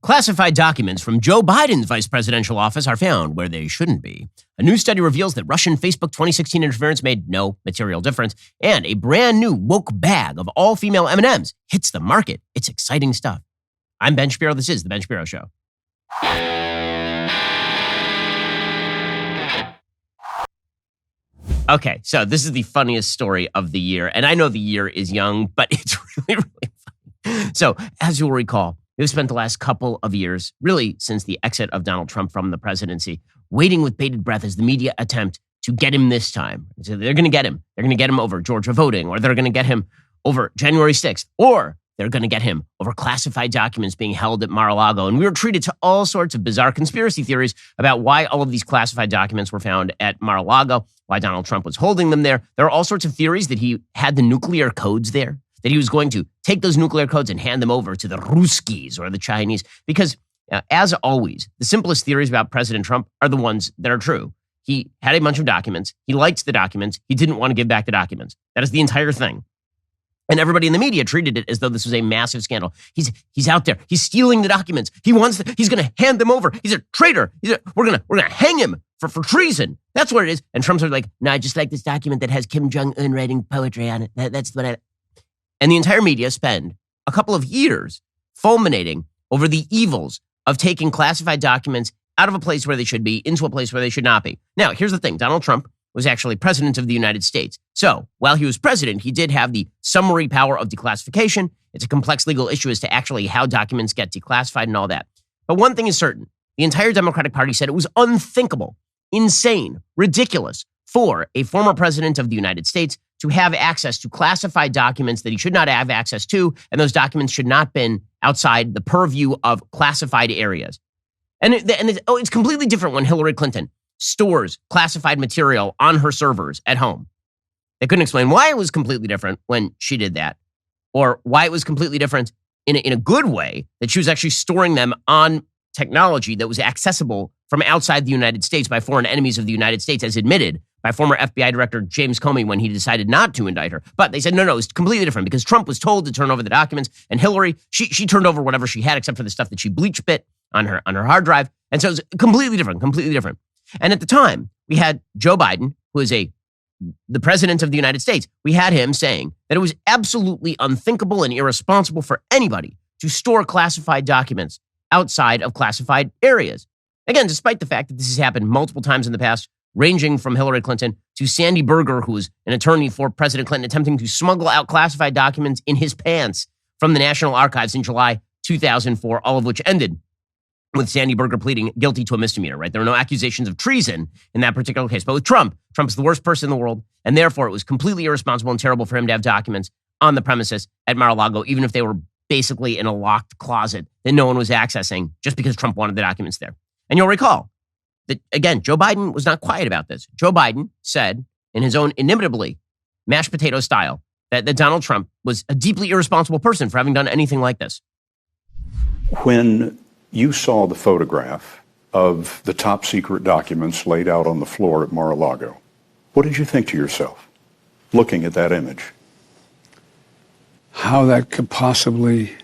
Classified documents from Joe Biden's vice presidential office are found where they shouldn't be. A new study reveals that Russian Facebook 2016 interference made no material difference, and a brand new woke bag of all-female M&Ms hits the market. It's exciting stuff. I'm Ben Shapiro. This is The Ben Shapiro Show. Okay, so this is the funniest story of the year, and I know the year is young, but it's really, really funny. So, as you'll recall, we've spent the last couple of years, really since the exit of Donald Trump from the presidency, waiting with bated breath as the media attempt to get him this time. So they're going to get him. They're going to get him over Georgia voting, or they're going to get him over January 6th, or they're going to get him over classified documents being held at Mar-a-Lago. And we were treated to all sorts of bizarre conspiracy theories about why all of these classified documents were found at Mar-a-Lago, why Donald Trump was holding them there. There are all sorts of theories that he had the nuclear codes there, that he was going to take those nuclear codes and hand them over to the Ruskies or the Chinese. Because, as always, the simplest theories about President Trump are the ones that are true. He had a bunch of documents. He liked the documents. He didn't want to give back the documents. That is the entire thing. And everybody in the media treated it as though this was a massive scandal. He's out there. He's stealing the documents. He's going to hand them over. He's a traitor. We're going to hang him for treason. That's what it is. And Trump's like, no, I just like this document that has Kim Jong-un writing poetry on it. That's what I... And the entire media spend a couple of years fulminating over the evils of taking classified documents out of a place where they should be into a place where they should not be. Now, here's the thing. Donald Trump was actually president of the United States. So while he was president, he did have the summary power of declassification. It's a complex legal issue as to actually how documents get declassified and all that. But one thing is certain. The entire Democratic Party said it was unthinkable, insane, ridiculous for a former president of the United States to have access to classified documents that he should not have access to, and those documents should not have been outside the purview of classified areas. And it's completely different when Hillary Clinton stores classified material on her servers at home. They couldn't explain why it was completely different when she did that, or why it was completely different in a good way, that she was actually storing them on technology that was accessible from outside the United States by foreign enemies of the United States, as admitted by former FBI Director James Comey when he decided not to indict her. But they said, no, it's completely different because Trump was told to turn over the documents, and Hillary, she turned over whatever she had except for the stuff that she bleach bit on her hard drive. And so it's completely different. And at the time, we had Joe Biden, who is the president of the United States. We had him saying that it was absolutely unthinkable and irresponsible for anybody to store classified documents outside of classified areas. Again, despite the fact that this has happened multiple times in the past, ranging from Hillary Clinton to Sandy Berger, who was an attorney for President Clinton, attempting to smuggle out classified documents in his pants from the National Archives in July 2004, all of which ended with Sandy Berger pleading guilty to a misdemeanor, right? There were no accusations of treason in that particular case. But with Trump's the worst person in the world, and therefore it was completely irresponsible and terrible for him to have documents on the premises at Mar-a-Lago, even if they were basically in a locked closet that no one was accessing just because Trump wanted the documents there. And you'll recall that, again, Joe Biden was not quiet about this. Joe Biden said in his own inimitably mashed potato style that Donald Trump was a deeply irresponsible person for having done anything like this. When you saw the photograph of the top secret documents laid out on the floor at Mar-a-Lago, what did you think to yourself, looking at that image? How that could possibly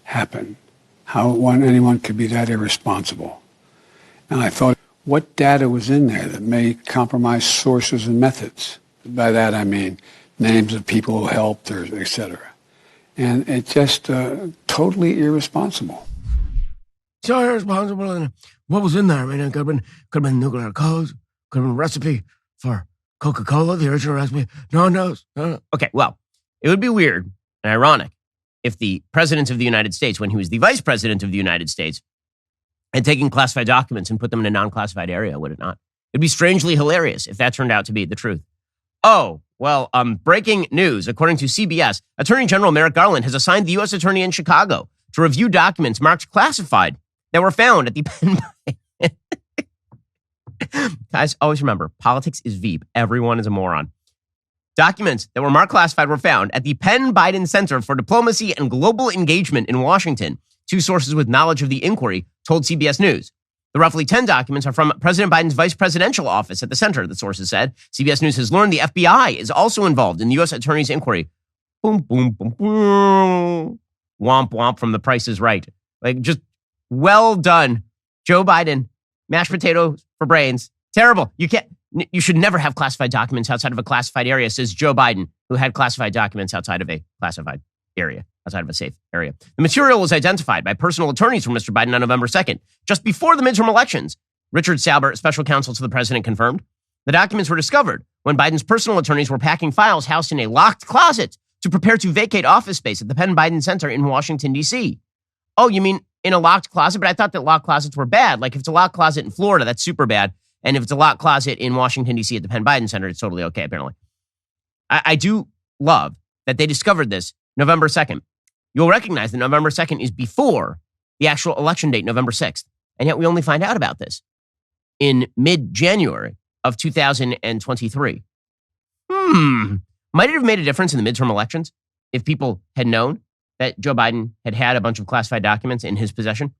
happen, how anyone could be that irresponsible. And I thought, what data was in there that may compromise sources and methods? By that I mean names of people who helped, or et cetera. And it's just totally irresponsible. So irresponsible. And what was in there? I mean, it could have been nuclear codes, could have been a recipe for Coca-Cola, the original recipe. No one knows. Okay, well, it would be weird and ironic if the president of the United States, when he was the vice president of the United States, had taken classified documents and put them in a non-classified area, would it not? It'd be strangely hilarious if that turned out to be the truth. Oh, well, breaking news. According to CBS, Attorney General Merrick Garland has assigned the U.S. Attorney in Chicago to review documents marked classified that were found at the Penn. Guys, always remember, politics is Veep. Everyone is a moron. Documents that were marked classified were found at the Penn Biden Center for Diplomacy and Global Engagement in Washington. Two sources with knowledge of the inquiry told CBS News. The roughly 10 documents are from President Biden's vice presidential office at the center, the sources said. CBS News has learned the FBI is also involved in the U.S. Attorney's inquiry. Boom, boom, boom, boom. Womp, womp from The Price is Right. Like, just Well done, Joe Biden. Mashed potatoes for brains. Terrible. You should never have classified documents outside of a classified area, says Joe Biden, who had classified documents outside of a classified area, outside of a safe area. The material was identified by personal attorneys for Mr. Biden on November 2nd, just before the midterm elections. Richard Sauber, special counsel to the president, confirmed. The documents were discovered when Biden's personal attorneys were packing files housed in a locked closet to prepare to vacate office space at the Penn Biden Center in Washington, D.C. Oh, you mean in a locked closet? But I thought that locked closets were bad. Like if it's a locked closet in Florida, that's super bad. And if it's a locked closet in Washington, D.C. at the Penn Biden Center, it's totally okay, apparently. I do love that they discovered this November 2nd. You'll recognize that November 2nd is before the actual election date, November 6th. And yet we only find out about this in mid-January of 2023. Might it have made a difference in the midterm elections if people had known that Joe Biden had a bunch of classified documents in his possession?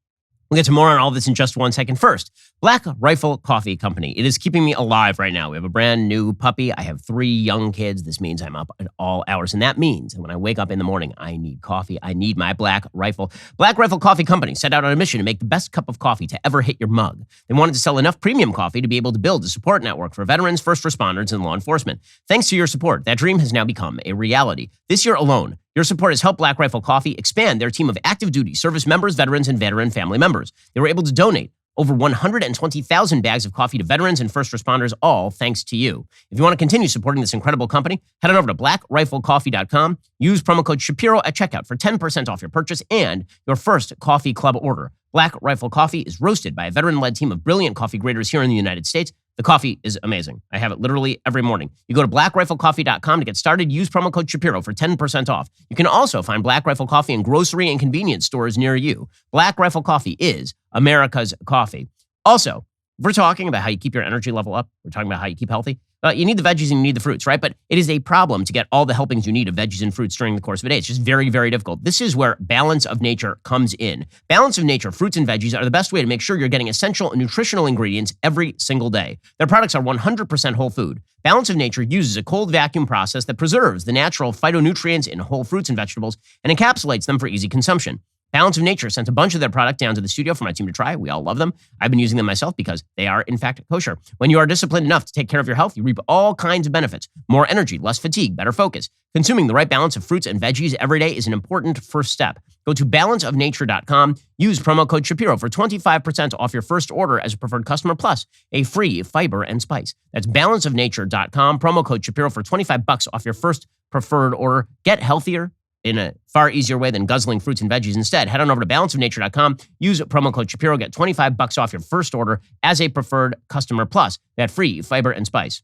We'll get to more on all this in just 1 second. First, Black Rifle Coffee Company. It is keeping me alive right now. We have a brand new puppy. I have 3 young kids. This means I'm up at all hours. And that means that when I wake up in the morning, I need coffee. I need my Black Rifle. Black Rifle Coffee Company set out on a mission to make the best cup of coffee to ever hit your mug. They wanted to sell enough premium coffee to be able to build a support network for veterans, first responders, and law enforcement. Thanks to your support, that dream has now become a reality. This year alone, your support has helped Black Rifle Coffee expand their team of active duty service members, veterans, and veteran family members. They were able to donate over 120,000 bags of coffee to veterans and first responders, all thanks to you. If you want to continue supporting this incredible company, head on over to blackriflecoffee.com. Use promo code Shapiro at checkout for 10% off your purchase and your first coffee club order. Black Rifle Coffee is roasted by a veteran-led team of brilliant coffee graders here in the United States. The coffee is amazing. I have it literally every morning. You go to blackriflecoffee.com to get started. Use promo code Shapiro for 10% off. You can also find Black Rifle Coffee in grocery and convenience stores near you. Black Rifle Coffee is America's coffee. Also, we're talking about how you keep your energy level up. We're talking about how you keep healthy. You need the veggies and you need the fruits, right? But it is a problem to get all the helpings you need of veggies and fruits during the course of a day. It's just very, very difficult. This is where Balance of Nature comes in. Balance of Nature fruits and veggies are the best way to make sure you're getting essential nutritional ingredients every single day. Their products are 100% whole food. Balance of Nature uses a cold vacuum process that preserves the natural phytonutrients in whole fruits and vegetables and encapsulates them for easy consumption. Balance of Nature sent a bunch of their product down to the studio for my team to try. We all love them. I've been using them myself because they are, in fact, kosher. When you are disciplined enough to take care of your health, you reap all kinds of benefits. More energy, less fatigue, better focus. Consuming the right balance of fruits and veggies every day is an important first step. Go to balanceofnature.com. Use promo code Shapiro for 25% off your first order as a preferred customer, plus a free fiber and spice. That's balanceofnature.com. Promo code Shapiro for $25 off your first preferred order. Get healthier in a far easier way than guzzling fruits and veggies. Instead, head on over to balanceofnature.com. Use promo code Shapiro. Get $25 off your first order as a preferred customer, plus that free fiber and spice.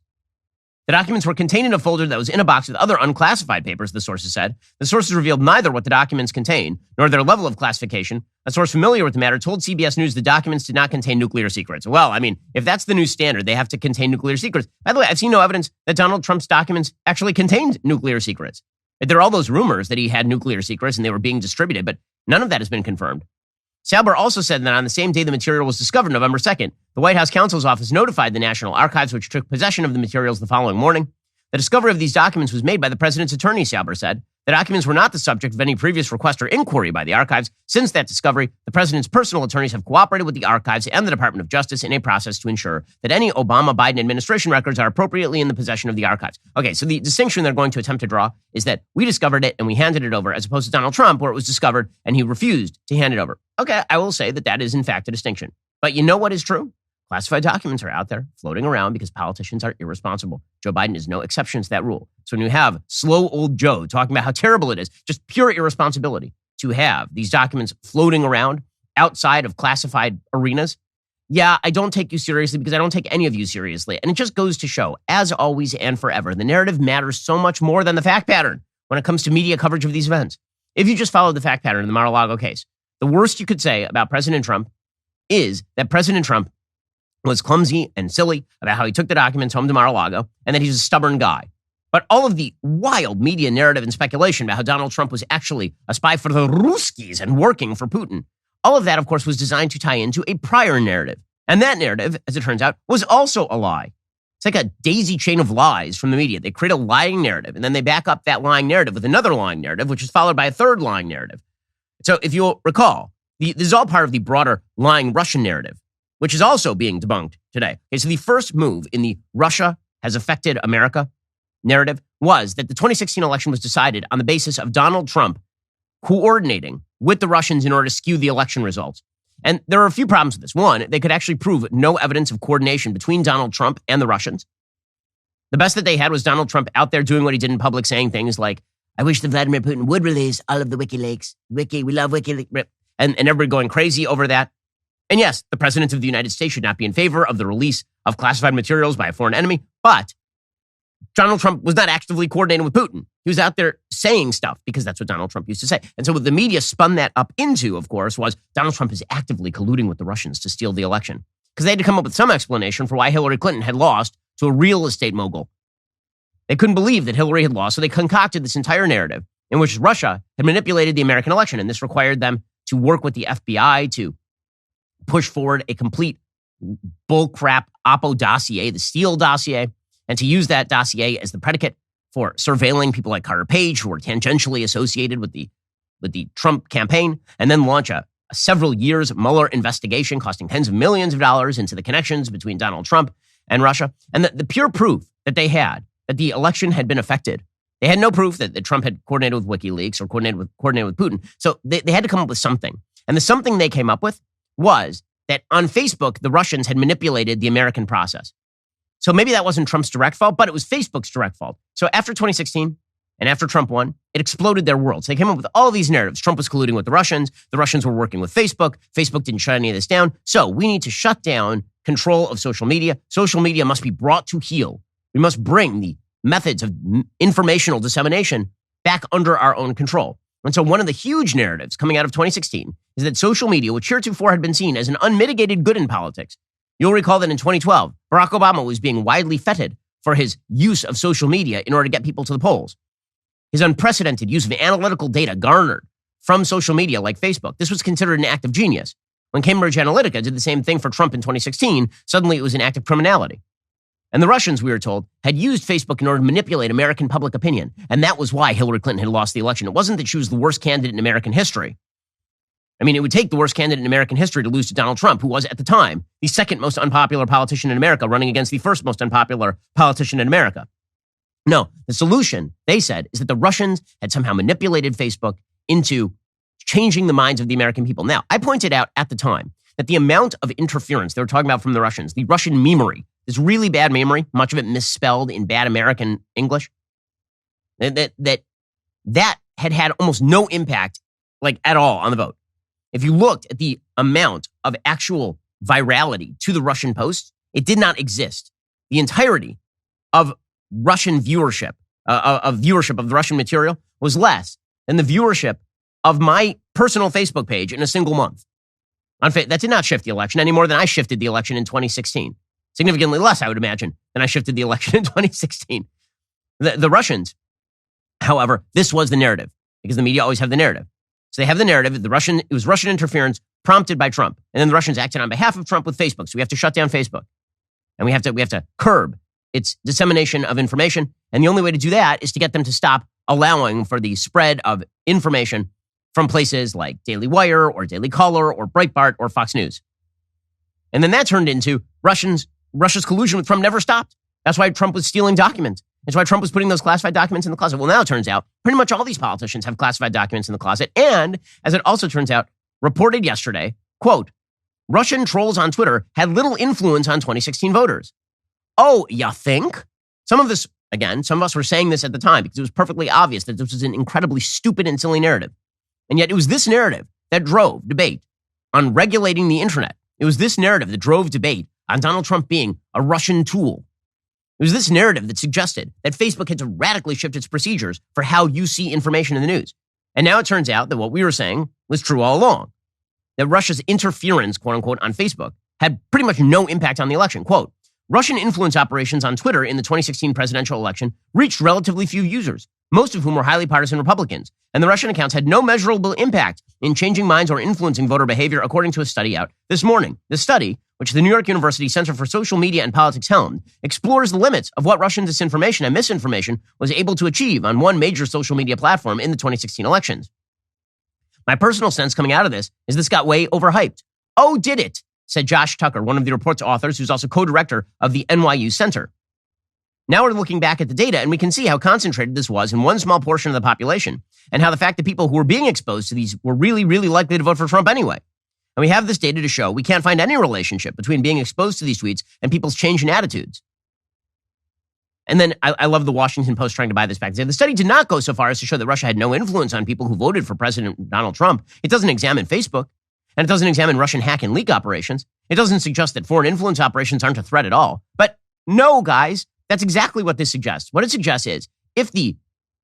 The documents were contained in a folder that was in a box with other unclassified papers, the sources said. The sources revealed neither what the documents contain nor their level of classification. A source familiar with the matter told CBS News the documents did not contain nuclear secrets. Well, I mean, if that's the new standard, they have to contain nuclear secrets. By the way, I've seen no evidence that Donald Trump's documents actually contained nuclear secrets. There are all those rumors that he had nuclear secrets and they were being distributed, but none of that has been confirmed. Sauber also said that on the same day the material was discovered, November 2nd, the White House counsel's office notified the National Archives, which took possession of the materials the following morning. The discovery of these documents was made by the president's attorney, Sauber said. The documents were not the subject of any previous request or inquiry by the archives. Since that discovery, the president's personal attorneys have cooperated with the archives and the Department of Justice in a process to ensure that any Obama-Biden administration records are appropriately in the possession of the archives. Okay, so the distinction they're going to attempt to draw is that we discovered it and we handed it over, as opposed to Donald Trump, where it was discovered and he refused to hand it over. Okay, I will say that that is in fact a distinction. But you know what is true? Classified documents are out there floating around because politicians are irresponsible. Joe Biden is no exception to that rule. So when you have slow old Joe talking about how terrible it is, just pure irresponsibility to have these documents floating around outside of classified arenas, yeah, I don't take you seriously because I don't take any of you seriously. And it just goes to show, as always and forever, the narrative matters so much more than the fact pattern when it comes to media coverage of these events. If you just follow the fact pattern in the Mar-a-Lago case, the worst you could say about President Trump is that President Trump was clumsy and silly about how he took the documents home to Mar-a-Lago and that he's a stubborn guy. But all of the wild media narrative and speculation about how Donald Trump was actually a spy for the Ruskies and working for Putin, all of that, of course, was designed to tie into a prior narrative. And that narrative, as it turns out, was also a lie. It's like a daisy chain of lies from the media. They create a lying narrative, and then they back up that lying narrative with another lying narrative, which is followed by a third lying narrative. So if you'll recall, this is all part of the broader lying Russian narrative, which is also being debunked today. Okay, so the first move in the Russia has affected America narrative was that the 2016 election was decided on the basis of Donald Trump coordinating with the Russians in order to skew the election results. And there are a few problems with this. One, they could actually prove no evidence of coordination between Donald Trump and the Russians. The best that they had was Donald Trump out there doing what he did in public, saying things like, I wish that Vladimir Putin would release all of the WikiLeaks. We love WikiLeaks. And everybody going crazy over that. And yes, the president of the United States should not be in favor of the release of classified materials by a foreign enemy, but Donald Trump was not actively coordinating with Putin. He was out there saying stuff because that's what Donald Trump used to say. And so what the media spun that up into, of course, was Donald Trump is actively colluding with the Russians to steal the election. Because they had to come up with some explanation for why Hillary Clinton had lost to a real estate mogul. They couldn't believe that Hillary had lost, so they concocted this entire narrative in which Russia had manipulated the American election, and this required them to work with the FBI to push forward a complete bullcrap Oppo dossier, the Steele dossier, and to use that dossier as the predicate for surveilling people like Carter Page, who were tangentially associated with the Trump campaign, and then launch a several years Mueller investigation costing tens of millions of dollars into the connections between Donald Trump and Russia. And the pure proof that they had that the election had been affected. They had no proof that Trump had coordinated with WikiLeaks or coordinated with Putin. So they had to come up with something. And the something they came up with was that on Facebook, the Russians had manipulated the American process. So maybe that wasn't Trump's direct fault, but it was Facebook's direct fault. So after 2016 and after Trump won, it exploded their world. So they came up with all these narratives. Trump was colluding with the Russians were working with Facebook. Facebook didn't shut any of this down. So we need to shut down control of social media. Social media must be brought to heel. We must bring the methods of informational dissemination back under our own control. And so one of the huge narratives coming out of 2016 is that social media, which heretofore had been seen as an unmitigated good in politics. You'll recall that in 2012, Barack Obama was being widely feted for his use of social media in order to get people to the polls. His unprecedented use of analytical data garnered from social media like Facebook. This was considered an act of genius. When Cambridge Analytica did the same thing for Trump in 2016, suddenly it was an act of criminality. And the Russians, we were told, had used Facebook in order to manipulate American public opinion. And that was why Hillary Clinton had lost the election. It wasn't that she was the worst candidate in American history. I mean, it would take the worst candidate in American history to lose to Donald Trump, who was at the time the second most unpopular politician in America, running against the first most unpopular politician in America. No, the solution, they said, is that the Russians had somehow manipulated Facebook into changing the minds of the American people. Now, I pointed out at the time that the amount of interference they were talking about from the Russians, the Russian memery, this really bad memory, much of it misspelled in bad American English, that had almost no impact, like at all, on the vote. If you looked at the amount of actual virality to the Russian posts, it did not exist. The entirety of Russian viewership, of the Russian material was less than the viewership of my personal Facebook page in a single month. That did not shift the election any more than I shifted the election in 2016. Significantly less, I would imagine, than I shifted the election in 2016. The Russians, however, this was the narrative, because the media always have the narrative. So they have the narrative. It was Russian interference prompted by Trump. And then the Russians acted on behalf of Trump with Facebook. So we have to shut down Facebook. And we have to curb its dissemination of information. And the only way to do that is to get them to stop allowing for the spread of information from places like DailyWire or Daily Caller or Breitbart or Fox News. And then that turned into Russia's collusion with Trump never stopped. That's why Trump was stealing documents. That's why Trump was putting those classified documents in the closet. Well, now it turns out pretty much all these politicians have classified documents in the closet. And as it also turns out, reported yesterday, quote, Russian trolls on Twitter had little influence on 2016 voters. Oh, you think? Some of us were saying this at the time because it was perfectly obvious that this was an incredibly stupid and silly narrative. And yet it was this narrative that drove debate on regulating the internet. It was this narrative that drove debate on Donald Trump being a Russian tool. It was this narrative that suggested that Facebook had to radically shift its procedures for how you see information in the news. And now it turns out that what we were saying was true all along. That Russia's interference, quote unquote, on Facebook had pretty much no impact on the election. Quote, Russian influence operations on Twitter in the 2016 presidential election reached relatively few users, most of whom were highly partisan Republicans. And the Russian accounts had no measurable impact in changing minds or influencing voter behavior, according to a study out this morning. The study, which the New York University Center for Social Media and Politics helmed, explores the limits of what Russian disinformation and misinformation was able to achieve on one major social media platform in the 2016 elections. My personal sense coming out of this got way overhyped. Oh, did it? Said Josh Tucker, one of the report's authors, who's also co-director of the NYU Center. Now we're looking back at the data, and we can see how concentrated this was in one small portion of the population, and how the fact that people who were being exposed to these were really, really likely to vote for Trump anyway. And we have this data to show we can't find any relationship between being exposed to these tweets and people's change in attitudes. And then I love the Washington Post trying to buy this back. The study did not go so far as to show that Russia had no influence on people who voted for President Donald Trump. It doesn't examine Facebook, and it doesn't examine Russian hack and leak operations. It doesn't suggest that foreign influence operations aren't a threat at all. But no, guys, that's exactly what this suggests. What it suggests is if the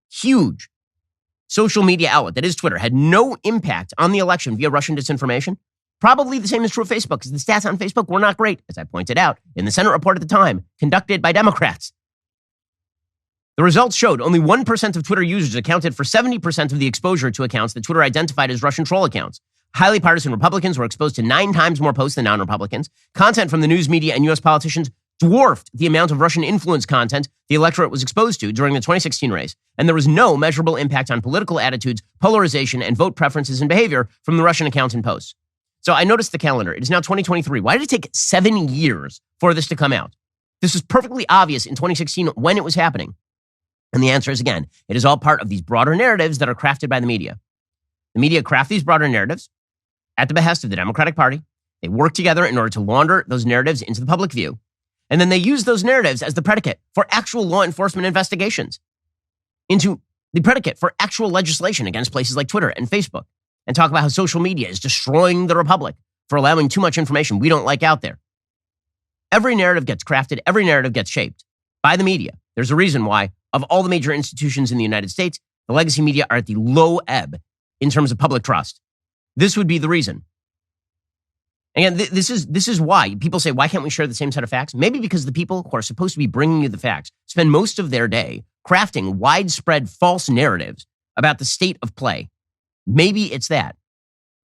huge social media outlet that is Twitter had no impact on the election via Russian disinformation, probably the same is true of Facebook, because the stats on Facebook were not great, as I pointed out in the Senate report at the time, conducted by Democrats. The results showed only 1% of Twitter users accounted for 70% of the exposure to accounts that Twitter identified as Russian troll accounts. Highly partisan Republicans were exposed to 9 times more posts than non-Republicans. Content from the news media and U.S. politicians dwarfed the amount of Russian influence content the electorate was exposed to during the 2016 race. And there was no measurable impact on political attitudes, polarization, and vote preferences and behavior from the Russian accounts and posts. So I noticed the calendar. It is now 2023. Why did it take 7 years for this to come out? This was perfectly obvious in 2016 when it was happening. And the answer is, again, it is all part of these broader narratives that are crafted by the media. The media craft these broader narratives at the behest of the Democratic Party. They work together in order to launder those narratives into the public view. And then they use those narratives as the predicate for actual law enforcement investigations, into the predicate for actual legislation against places like Twitter and Facebook, and talk about how social media is destroying the republic for allowing too much information we don't like out there. Every narrative gets crafted. Every narrative gets shaped by the media. There's a reason why, of all the major institutions in the United States, the legacy media are at the low ebb in terms of public trust. This would be the reason. Again, this is why people say, why can't we share the same set of facts? Maybe because the people who are supposed to be bringing you the facts spend most of their day crafting widespread false narratives about the state of play. Maybe it's that.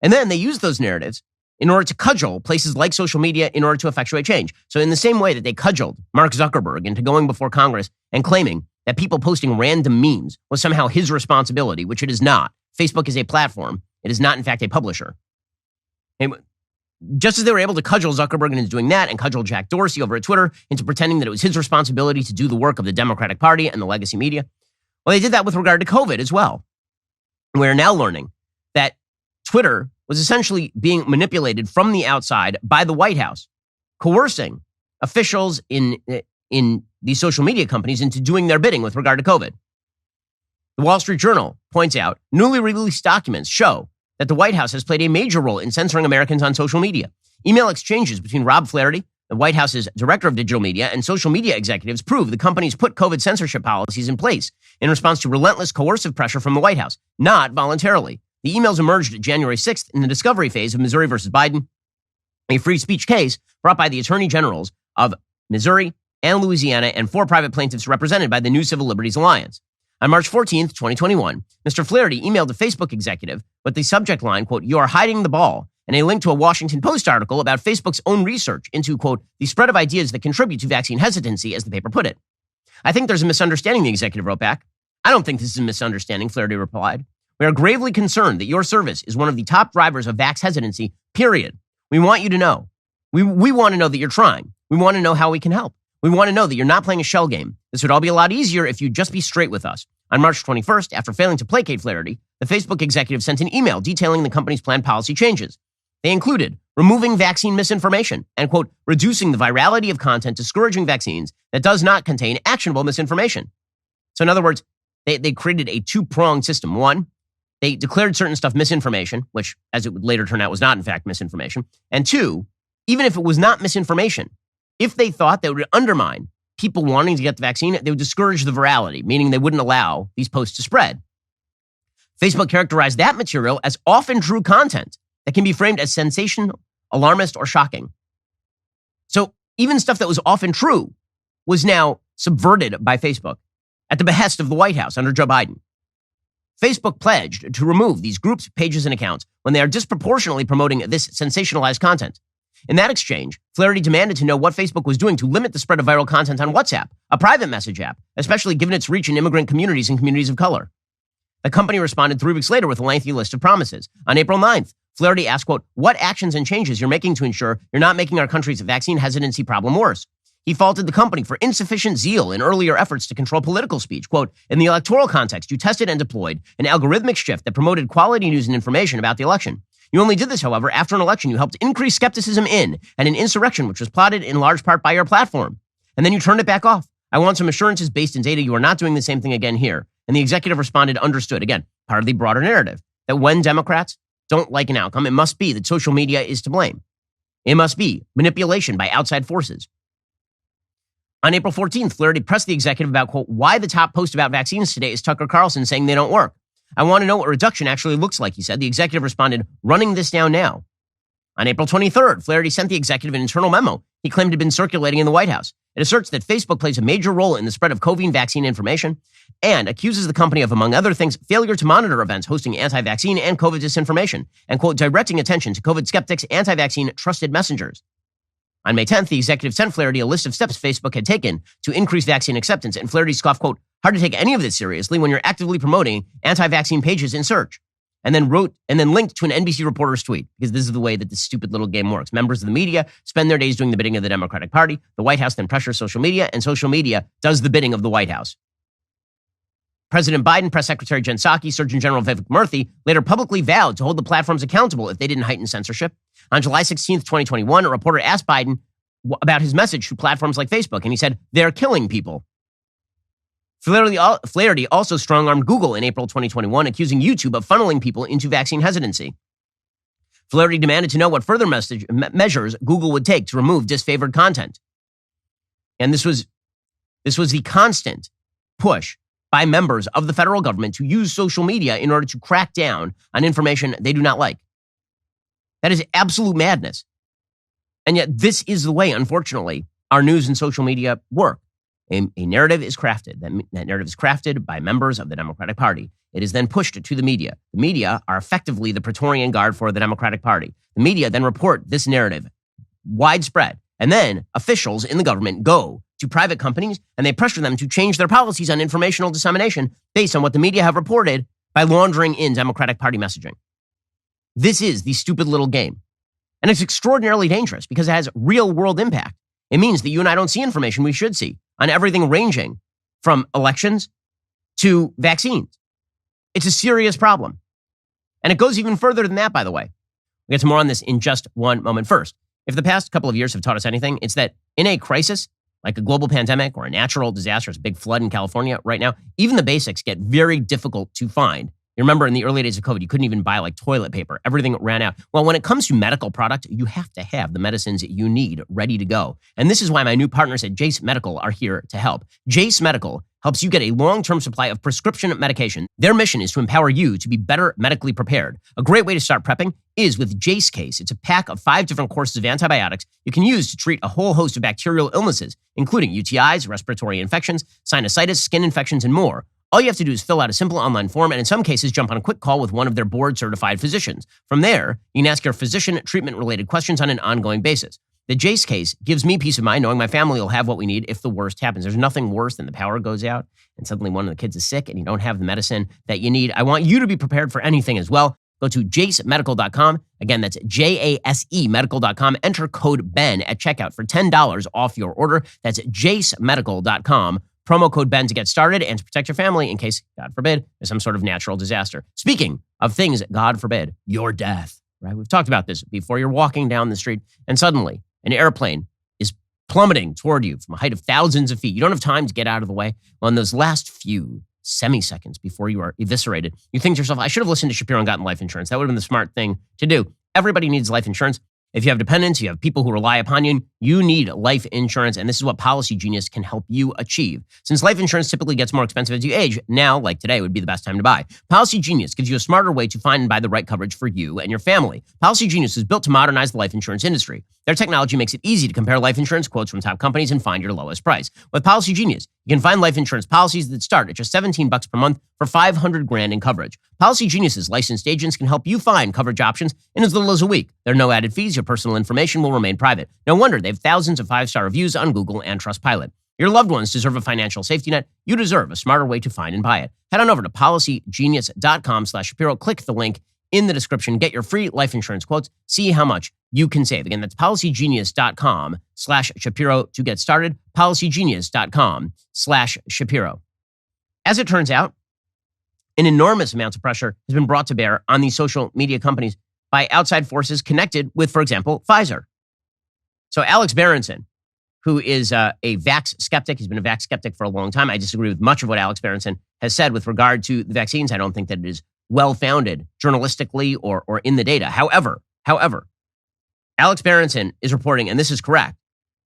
And then they use those narratives in order to cudgel places like social media in order to effectuate change. So in the same way that they cudgeled Mark Zuckerberg into going before Congress and claiming that people posting random memes was somehow his responsibility, which it is not. Facebook is a platform. It is not, in fact, a publisher. And just as they were able to cudgel Zuckerberg into doing that and cudgel Jack Dorsey over at Twitter into pretending that it was his responsibility to do the work of the Democratic Party and the legacy media, well, they did that with regard to COVID as well. And we're now learning that Twitter was essentially being manipulated from the outside by the White House, coercing officials in these social media companies into doing their bidding with regard to COVID. The Wall Street Journal points out newly released documents show that the White House has played a major role in censoring Americans on social media. Email exchanges between Rob Flaherty, the White House's director of digital media, and social media executives prove the companies put COVID censorship policies in place in response to relentless coercive pressure from the White House, not voluntarily. The emails emerged January 6th in the discovery phase of Missouri versus Biden, a free speech case brought by the attorney generals of Missouri and Louisiana and 4 private plaintiffs represented by the New Civil Liberties Alliance. On March 14th, 2021, Mr. Flaherty emailed a Facebook executive with the subject line, quote, "You are hiding the ball," and a link to a Washington Post article about Facebook's own research into, quote, "the spread of ideas that contribute to vaccine hesitancy," as the paper put it. "I think there's a misunderstanding," the executive wrote back. "I don't think this is a misunderstanding," Flaherty replied. "We are gravely concerned that your service is one of the top drivers of vax hesitancy, period. We want you to know. We want to know that you're trying. We want to know how we can help. We want to know that you're not playing a shell game. This would all be a lot easier if you'd just be straight with us." On March 21st, after failing to placate Flaherty, the Facebook executive sent an email detailing the company's planned policy changes. They included removing vaccine misinformation and, quote, "reducing the virality of content discouraging vaccines that does not contain actionable misinformation." So in other words, they created a 2-pronged system. One, they declared certain stuff misinformation, which, as it would later turn out, was not, in fact, misinformation. And 2, even if it was not misinformation, if they thought that would undermine people wanting to get the vaccine, they would discourage the virality, meaning they wouldn't allow these posts to spread. Facebook characterized that material as often true content that can be framed as sensational, alarmist, or shocking. So even stuff that was often true was now subverted by Facebook at the behest of the White House under Joe Biden. Facebook pledged to remove these groups, pages, and accounts when they are disproportionately promoting this sensationalized content. In that exchange, Flaherty demanded to know what Facebook was doing to limit the spread of viral content on WhatsApp, a private message app, especially given its reach in immigrant communities and communities of color. The company responded 3 weeks later with a lengthy list of promises. On April 9th, Flaherty asked, quote, what actions and changes you're making to ensure you're not making our country's vaccine hesitancy problem worse. He faulted the company for insufficient zeal in earlier efforts to control political speech. Quote, in the electoral context, you tested and deployed an algorithmic shift that promoted quality news and information about the election. You only did this, however, after an election you helped increase skepticism in and an insurrection which was plotted in large part by your platform. And then you turned it back off. I want some assurances based in data you are not doing the same thing again here. And the executive responded, understood. Again, part of the broader narrative that when Democrats don't like an outcome, it must be that social media is to blame. It must be manipulation by outside forces. On April 14th, Flaherty pressed the executive about, quote, why the top post about vaccines today is Tucker Carlson saying they don't work. I want to know what reduction actually looks like, he said. The executive responded, running this down now. On April 23rd, Flaherty sent the executive an internal memo he claimed had been circulating in the White House. It asserts that Facebook plays a major role in the spread of COVID vaccine information and accuses the company of, among other things, failure to monitor events hosting anti-vaccine and COVID disinformation and, quote, directing attention to COVID skeptics, anti-vaccine trusted messengers. On May 10th, the executive sent Flaherty a list of steps Facebook had taken to increase vaccine acceptance, and Flaherty scoffed, quote, hard to take any of this seriously when you're actively promoting anti-vaccine pages in search. And then linked to an NBC reporter's tweet, because this is the way that this stupid little game works. Members of the media spend their days doing the bidding of the Democratic Party. The White House then pressures social media, and social media does the bidding of the White House. President Biden, Press Secretary Jen Psaki, Surgeon General Vivek Murthy later publicly vowed to hold the platforms accountable if they didn't heighten censorship. On July 16th, 2021, a reporter asked Biden about his message to platforms like Facebook, and he said, they're killing people. Flaherty also strong-armed Google in April 2021, accusing YouTube of funneling people into vaccine hesitancy. Flaherty demanded to know what further measures Google would take to remove disfavored content. And this was the constant push by members of the federal government to use social media in order to crack down on information they do not like. That is absolute madness. And yet this is the way, unfortunately, our news and social media work. A narrative is crafted. That narrative is crafted by members of the Democratic Party. It is then pushed to the media. The media are effectively the Praetorian Guard for the Democratic Party. The media then report this narrative widespread. And then officials in the government go to private companies and they pressure them to change their policies on informational dissemination based on what the media have reported by laundering in Democratic Party messaging. This is the stupid little game. And it's extraordinarily dangerous because it has real world impact. It means that you and I don't see information we should see on everything ranging from elections to vaccines. It's a serious problem. And it goes even further than that, by the way. We'll get to more on this in just one moment. First, if the past couple of years have taught us anything, it's that in a crisis, like a global pandemic or a natural disaster, it's a big flood in California right now, even the basics get very difficult to find. You remember in the early days of COVID, you couldn't even buy like toilet paper. Everything ran out. Well, when it comes to medical product, you have to have the medicines you need ready to go. And this is why my new partners at Jace Medical are here to help. Jace Medical helps you get a long-term supply of prescription medication. Their mission is to empower you to be better medically prepared. A great way to start prepping is with Jace Case. It's a pack of 5 different courses of antibiotics you can use to treat a whole host of bacterial illnesses, including UTIs, respiratory infections, sinusitis, skin infections, and more. All you have to do is fill out a simple online form and in some cases jump on a quick call with one of their board-certified physicians. From there, you can ask your physician treatment-related questions on an ongoing basis. The Jace Case gives me peace of mind knowing my family will have what we need if the worst happens. There's nothing worse than the power goes out and suddenly one of the kids is sick and you don't have the medicine that you need. I want you to be prepared for anything as well. Go to jacemedical.com. Again, that's JASE medical.com. Enter code BEN at checkout for $10 off your order. That's jacemedical.com. Promo code BEN to get started and to protect your family in case, God forbid, there's some sort of natural disaster. Speaking of things, God forbid, your death, right? We've talked about this before. You're walking down the street and suddenly an airplane is plummeting toward you from a height of thousands of feet. You don't have time to get out of the way. Well, in those last few semi-seconds before you are eviscerated, you think to yourself, I should have listened to Shapiro and gotten life insurance. That would have been the smart thing to do. Everybody needs life insurance. If you have dependents, you have people who rely upon you, you need life insurance, and this is what Policy Genius can help you achieve. Since life insurance typically gets more expensive as you age, now, like today, would be the best time to buy. Policy Genius gives you a smarter way to find and buy the right coverage for you and your family. Policy Genius is built to modernize the life insurance industry. Their technology makes it easy to compare life insurance quotes from top companies and find your lowest price. With Policy Genius, you can find life insurance policies that start at just $17 per month for $500,000 in coverage. Policy Genius's licensed agents can help you find coverage options in as little as a week. There are no added fees. Your personal information will remain private. No wonder they have thousands of 5-star reviews on Google and Trustpilot. Your loved ones deserve a financial safety net. You deserve a smarter way to find and buy it. Head on over to policygenius.com/Shapiro. Click the link in the description. Get your free life insurance quotes. See how much you can save. Again, that's policygenius.com/Shapiro to get started. Policygenius.com/Shapiro. As it turns out, an enormous amount of pressure has been brought to bear on these social media companies by outside forces connected with, for example, Pfizer. So Alex Berenson, who is a vax skeptic. He's been a vax skeptic for a long time. I disagree with much of what Alex Berenson has said with regard to the vaccines. I don't think that it is well-founded journalistically or in the data. However, Alex Berenson is reporting, and this is correct,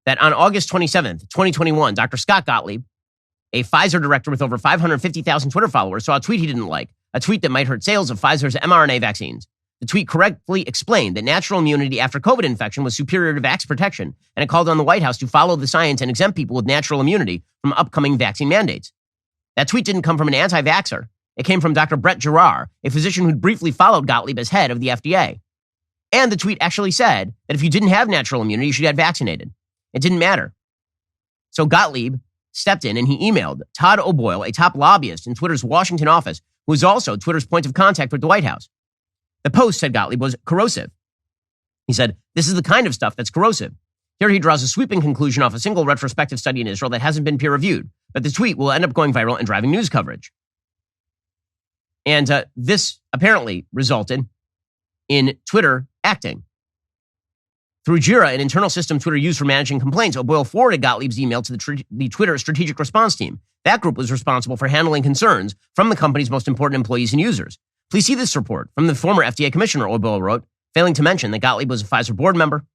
that on August 27th, 2021, Dr. Scott Gottlieb, a Pfizer director with over 550,000 Twitter followers, saw a tweet he didn't like, a tweet that might hurt sales of Pfizer's mRNA vaccines. The tweet correctly explained that natural immunity after COVID infection was superior to vax protection, and it called on the White House to follow the science and exempt people with natural immunity from upcoming vaccine mandates. That tweet didn't come from an anti-vaxxer. It came from Dr. Brett Giroir, a physician who'd briefly followed Gottlieb as head of the FDA. And the tweet actually said that if you didn't have natural immunity, you should get vaccinated. It didn't matter. So Gottlieb stepped in and he emailed Todd O'Boyle, a top lobbyist in Twitter's Washington office, who is also Twitter's point of contact with the White House. The post, said Gottlieb, was corrosive. He said, this is the kind of stuff that's corrosive. Here he draws a sweeping conclusion off a single retrospective study in Israel that hasn't been peer-reviewed, but the tweet will end up going viral and driving news coverage. And this apparently resulted in Twitter acting. Through Jira, an internal system Twitter used for managing complaints, O'Boyle forwarded Gottlieb's email to the Twitter strategic response team. That group was responsible for handling concerns from the company's most important employees and users. Please see this report from the former FDA commissioner, O'Boyle wrote, failing to mention that Gottlieb was a Pfizer board member.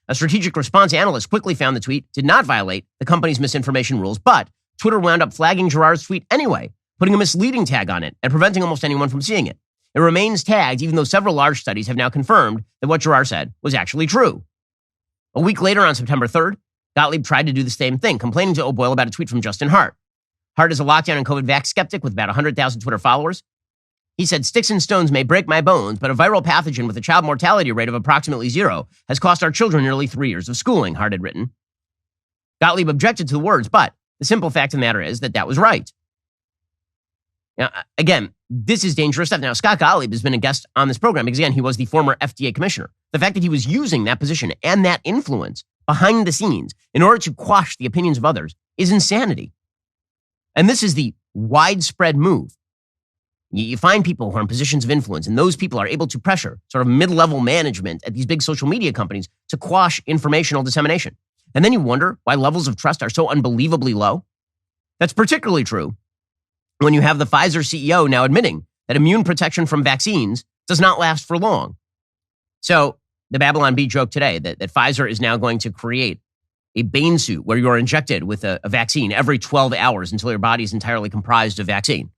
A strategic response analyst quickly found the tweet did not violate the company's misinformation rules, but Twitter wound up flagging Giroir's tweet anyway, putting a misleading tag on it and preventing almost anyone from seeing it. It remains tagged, even though several large studies have now confirmed that what Giroir said was actually true. A week later, on September 3rd, Gottlieb tried to do the same thing, complaining to O'Boyle about a tweet from Justin Hart. Hart is a lockdown and COVID vax skeptic with about 100,000 Twitter followers. He said, sticks and stones may break my bones, but a viral pathogen with a child mortality rate of approximately 0 has cost our children nearly 3 years of schooling, Hart had written. Gottlieb objected to the words, but the simple fact of the matter is that that was right. Now, again, this is dangerous stuff. Now, Scott Gottlieb has been a guest on this program because, again, he was the former FDA commissioner. The fact that he was using that position and that influence behind the scenes in order to quash the opinions of others is insanity. And this is the widespread move. You find people who are in positions of influence, and those people are able to pressure sort of mid-level management at these big social media companies to quash informational dissemination. And then you wonder why levels of trust are so unbelievably low. That's particularly true when you have the Pfizer CEO now admitting that immune protection from vaccines does not last for long. So the Babylon Bee joked today that Pfizer is now going to create a Bane suit where you're injected with a vaccine every 12 hours until your body is entirely comprised of vaccine.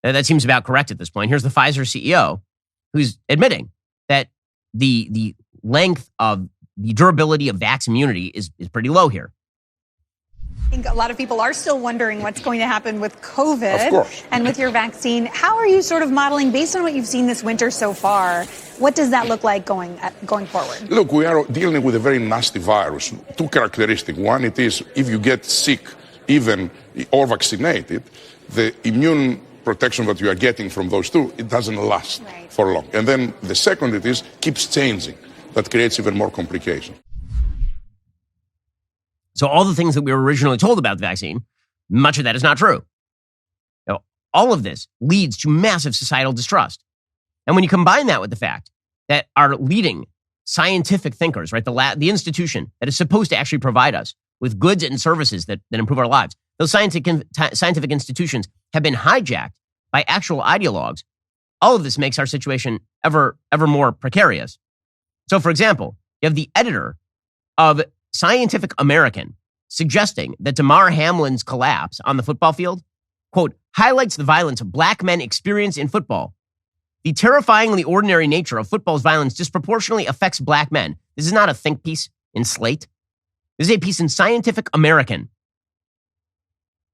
That seems about correct at this point. Here's the Pfizer CEO who's admitting that the length of the durability of vax immunity is pretty low here. I think a lot of people are still wondering what's going to happen with COVID and with your vaccine. How are you sort of modeling, based on what you've seen this winter so far, what does that look like going forward? Look, we are dealing with a very nasty virus. Two characteristics. One, it is if you get sick, even or vaccinated, the immune protection that you are getting from those two, it doesn't last for long. And then the second, it is keeps changing. That creates even more complications. So all the things that we were originally told about the vaccine, much of that is not true. Now, all of this leads to massive societal distrust. And when you combine that with the fact that our leading scientific thinkers, right, the institution that is supposed to actually provide us with goods and services that improve our lives, those scientific institutions have been hijacked by actual ideologues. All of this makes our situation ever more precarious. So, for example, you have the editor of Scientific American suggesting that Damar Hamlin's collapse on the football field, quote, highlights the violence black men experience in football. The terrifyingly ordinary nature of football's violence disproportionately affects black men. This is not a think piece in Slate. This is a piece in Scientific American.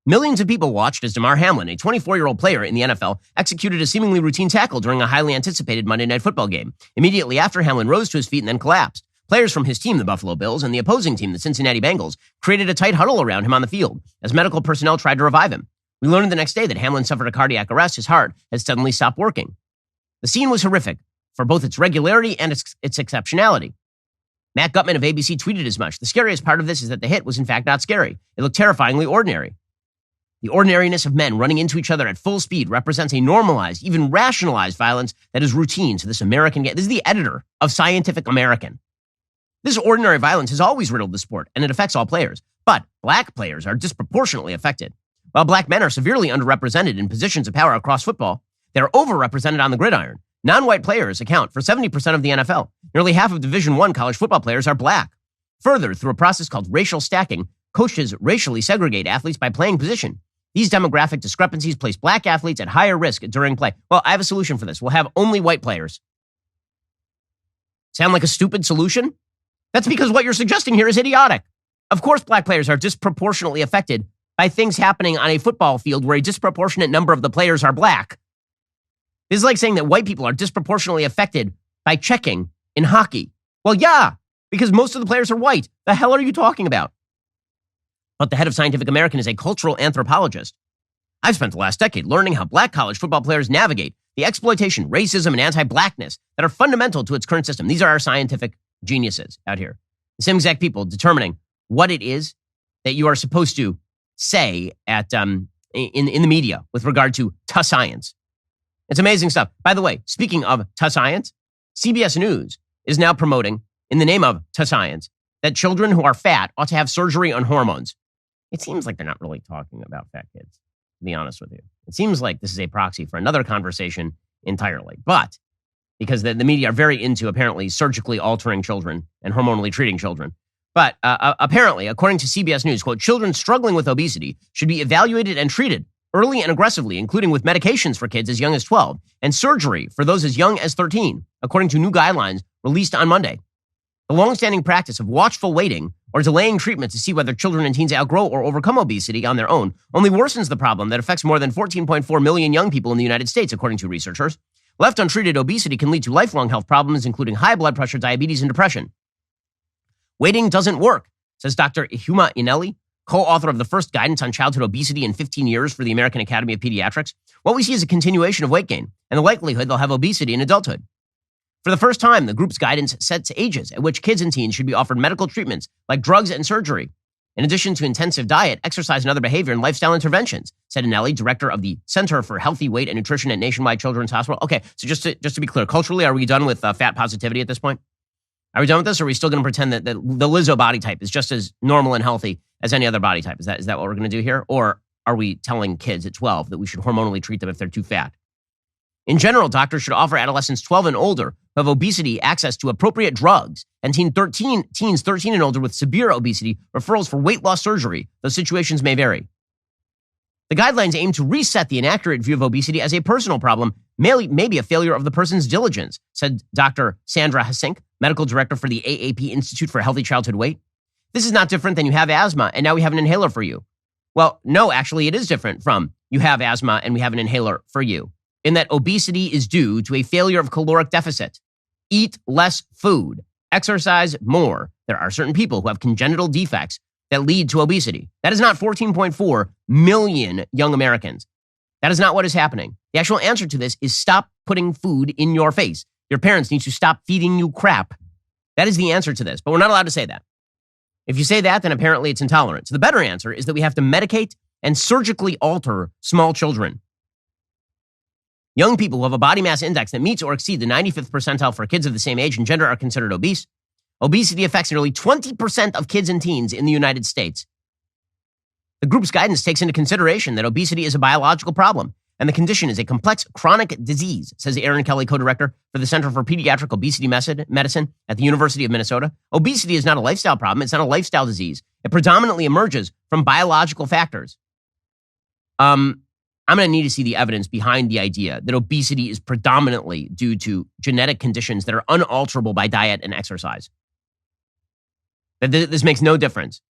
Millions of people watched as Damar Hamlin, a 24-year-old player in the NFL, executed a seemingly routine tackle during a highly anticipated Monday Night Football game. Immediately after, Hamlin rose to his feet and then collapsed. Players from his team, the Buffalo Bills, and the opposing team, the Cincinnati Bengals, created a tight huddle around him on the field as medical personnel tried to revive him. We learned the next day that Hamlin suffered a cardiac arrest. His heart had suddenly stopped working. The scene was horrific for both its regularity and its exceptionality. Matt Gutman of ABC tweeted as much. The scariest part of this is that the hit was in fact not scary. It looked terrifyingly ordinary. The ordinariness of men running into each other at full speed represents a normalized, even rationalized violence that is routine to this American game. This is the editor of Scientific American. This ordinary violence has always riddled the sport, and it affects all players. But black players are disproportionately affected. While black men are severely underrepresented in positions of power across football, they are overrepresented on the gridiron. Non-white players account for 70% of the NFL. Nearly half of Division I college football players are black. Further, through a process called racial stacking, coaches racially segregate athletes by playing position. These demographic discrepancies place black athletes at higher risk during play. Well, I have a solution for this. We'll have only white players. Sound like a stupid solution? That's because what you're suggesting here is idiotic. Of course, black players are disproportionately affected by things happening on a football field where a disproportionate number of the players are black. This is like saying that white people are disproportionately affected by checking in hockey. Well, yeah, because most of the players are white. The hell are you talking about? But the head of Scientific American is a cultural anthropologist. I've spent the last decade learning how black college football players navigate the exploitation, racism, and anti-blackness that are fundamental to its current system. These are our scientific geniuses out here. The same exact people determining what it is that you are supposed to say at in the media with regard to science. It's amazing stuff. By the way, speaking of science, CBS News is now promoting, in the name of science, that children who are fat ought to have surgery on hormones. It seems like they're not really talking about fat kids, to be honest with you. It seems like this is a proxy for another conversation entirely. But because the media are very into apparently surgically altering children and hormonally treating children. But apparently, according to CBS News, quote, children struggling with obesity should be evaluated and treated early and aggressively, including with medications for kids as young as 12 and surgery for those as young as 13, according to new guidelines released on Monday. The longstanding practice of watchful waiting or delaying treatment to see whether children and teens outgrow or overcome obesity on their own only worsens the problem that affects more than 14.4 million young people in the United States, according to researchers. Left untreated, obesity can lead to lifelong health problems, including high blood pressure, diabetes, and depression. Waiting doesn't work, says Dr. Huma Inelli, co-author of the first guidance on childhood obesity in 15 years for the American Academy of Pediatrics. What we see is a continuation of weight gain and the likelihood they'll have obesity in adulthood. For the first time, the group's guidance sets ages at which kids and teens should be offered medical treatments like drugs and surgery, in addition to intensive diet, exercise, and other behavior and lifestyle interventions, said Anelli, director of the Center for Healthy Weight and Nutrition at Nationwide Children's Hospital. Okay, so just to be clear, culturally, are we done with fat positivity at this point? Are we done with this, or are we still going to pretend that the Lizzo body type is just as normal and healthy as any other body type? Is that what we're going to do here? Or are we telling kids at 12 that we should hormonally treat them if they're too fat? In general, doctors should offer adolescents 12 and older who have obesity access to appropriate drugs, and teens 13 and older with severe obesity referrals for weight loss surgery. Those situations may vary. The guidelines aim to reset the inaccurate view of obesity as a personal problem, maybe a failure of the person's diligence, said Dr. Sandra Hasink, medical director for the AAP Institute for Healthy Childhood Weight. This is not different than you have asthma and now we have an inhaler for you. Well, no, actually it is different from you have asthma and we have an inhaler for you, in that obesity is due to a failure of caloric deficit. Eat less food, exercise more. There are certain people who have congenital defects that lead to obesity. That is not 14.4 million young Americans. That is not what is happening. The actual answer to this is stop putting food in your face. Your parents need to stop feeding you crap. That is the answer to this, but we're not allowed to say that. If you say that, then apparently it's intolerant. So the better answer is that we have to medicate and surgically alter small children. Young people who have a body mass index that meets or exceeds the 95th percentile for kids of the same age and gender are considered obese. Obesity affects nearly 20% of kids and teens in the United States. The group's guidance takes into consideration that obesity is a biological problem, and the condition is a complex chronic disease, says Aaron Kelly, co-director for the Center for Pediatric Obesity Medicine at the University of Minnesota. Obesity is not a lifestyle problem. It's not a lifestyle disease. It predominantly emerges from biological factors. I'm going to need to see the evidence behind the idea that obesity is predominantly due to genetic conditions that are unalterable by diet and exercise. This makes no difference.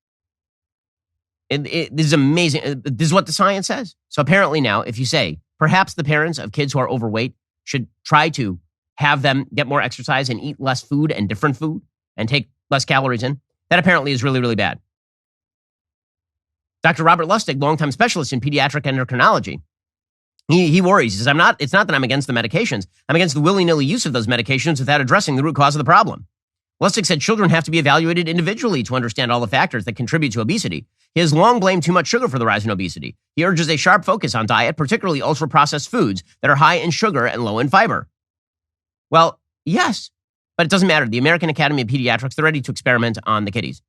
This is amazing. This is what the science says. So apparently now, if you say, perhaps the parents of kids who are overweight should try to have them get more exercise and eat less food and different food, and take less calories in, that apparently is really, really bad. Dr. Robert Lustig, longtime specialist in pediatric endocrinology, he worries. He says, it's not that I'm against the medications. I'm against the willy-nilly use of those medications without addressing the root cause of the problem. Lustig said children have to be evaluated individually to understand all the factors that contribute to obesity. He has long blamed too much sugar for the rise in obesity. He urges a sharp focus on diet, particularly ultra-processed foods that are high in sugar and low in fiber. Well, yes, but it doesn't matter. The American Academy of Pediatrics, they're ready to experiment on the kiddies.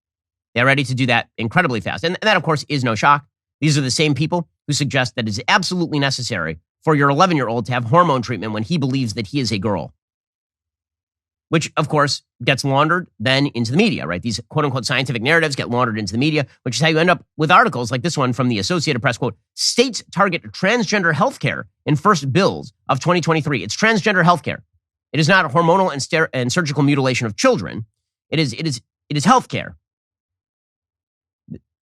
They're ready to do that incredibly fast. And that, of course, is no shock. These are the same people who suggest that it is absolutely necessary for your 11-year-old to have hormone treatment when he believes that he is a girl, which, of course, gets laundered then into the media, right? These quote-unquote scientific narratives get laundered into the media, which is how you end up with articles like this one from the Associated Press, quote, states target transgender healthcare in first bills of 2023. It's transgender healthcare. It is not hormonal and surgical mutilation of children. It is healthcare.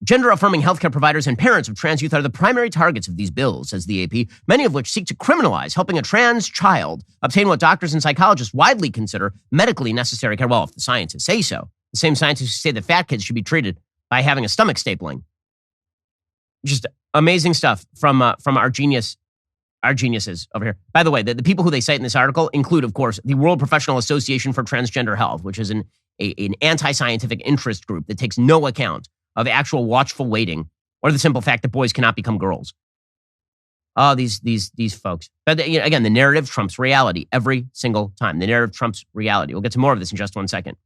Gender-affirming healthcare providers and parents of trans youth are the primary targets of these bills, says the AP, many of which seek to criminalize helping a trans child obtain what doctors and psychologists widely consider medically necessary care. Well, if the scientists say so. The same scientists who say that fat kids should be treated by having a stomach stapling. Just amazing stuff from our geniuses over here. By the way, the people who they cite in this article include, of course, the World Professional Association for Transgender Health, which is an anti-scientific interest group that takes no account of actual watchful waiting or the simple fact that boys cannot become girls. Oh, these folks. But again, the narrative trumps reality every single time. The narrative trumps reality. We'll get to more of this in just 1 second.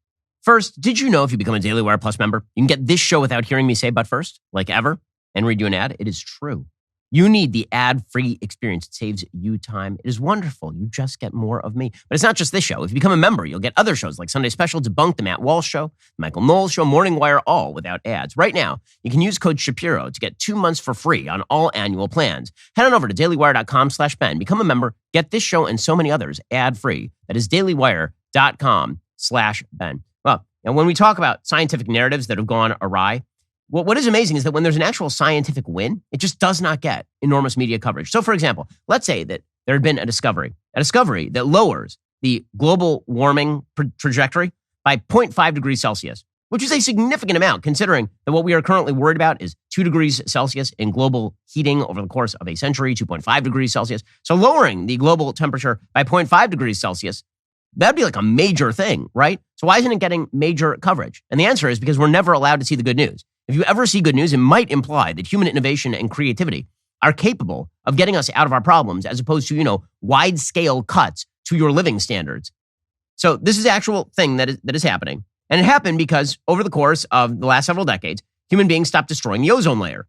First, did you know if you become a Daily Wire Plus member, you can get this show without hearing me say but first, like ever, and read you an ad? It is true. You need the ad-free experience. It saves you time. It is wonderful. You just get more of me. But it's not just this show. If you become a member, you'll get other shows like Sunday Special, Debunked, The Matt Walsh Show, The Michael Knowles Show, Morning Wire, all without ads. Right now, you can use code Shapiro to get 2 months for free on all annual plans. Head on over to dailywire.com/Ben. Become a member. Get this show and so many others ad-free. That is dailywire.com/Ben. Well, and when we talk about scientific narratives that have gone awry, what is amazing is that when there's an actual scientific win, it just does not get enormous media coverage. So, for example, let's say that there had been a discovery that lowers the global warming trajectory by 0.5 degrees Celsius, which is a significant amount considering that what we are currently worried about is 2 degrees Celsius in global heating over the course of a century, 2.5 degrees Celsius. So lowering the global temperature by 0.5 degrees Celsius, that'd be like a major thing, right? So why isn't it getting major coverage? And the answer is because we're never allowed to see the good news. If you ever see good news, it might imply that human innovation and creativity are capable of getting us out of our problems as opposed to, wide-scale cuts to your living standards. So this is the actual thing that is happening. And it happened because over the course of the last several decades, human beings stopped destroying the ozone layer.